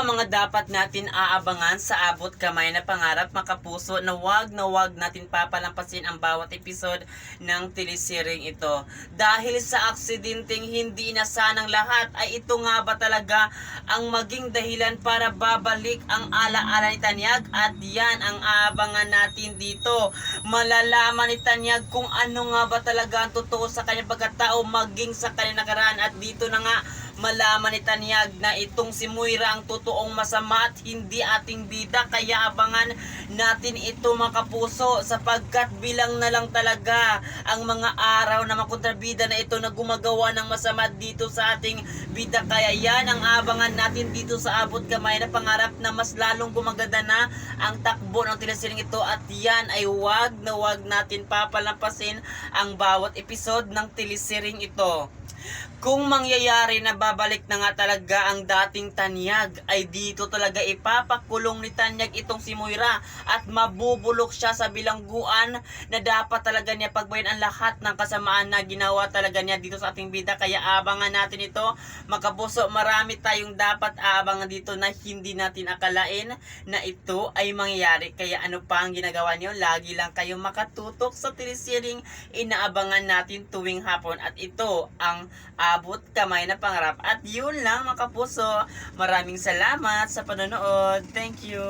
ang mga dapat natin aabangan sa abot kamay na pangarap mga kapuso na wag natin papalampasin ang bawat episode ng telesering ito. Dahil sa aksidenteng hindi inasanang lahat ay ito nga ba talaga ang maging dahilan para babalik ang alaala ni Tanyag, at yan ang aabangan natin dito. Malalaman ni Tanyag kung ano nga ba talaga ang totoo sa kanyang pagkatao maging sa kanyang nakaraan, at dito na nga malaman ni Tanyag na itong si Moira ang totoong masama at hindi ating bida. Kaya abangan natin ito mga kapuso, sapagkat bilang na lang talaga ang mga araw na makontrabida na ito na gumagawa ng masama dito sa ating bida. Kaya yan ang abangan natin dito sa abot kamay na pangarap, na mas lalong gumaganda na ang takbo ng telesering ito, at yan ay wag natin papalampasin ang bawat episode ng telesering ito. Kung mangyayari na babalik na nga talaga ang dating Tanyag, ay dito talaga ipapakulong ni Tanyag itong si Moira, at mabubulok siya sa bilangguan na dapat talaga niya pagbayan ang lahat ng kasamaan na ginawa talaga niya dito sa ating bida. Kaya abangan natin ito mga kapuso. Marami tayong dapat aabangan dito na hindi natin akalain na ito ay mangyayari. Kaya ano pa ang ginagawa niyo? Lagi lang kayong makatutok sa telesering inaabangan natin tuwing hapon, at ito ang abot kamay na pangarap. At yun lang mga kapuso, maraming salamat sa panonood. Thank you.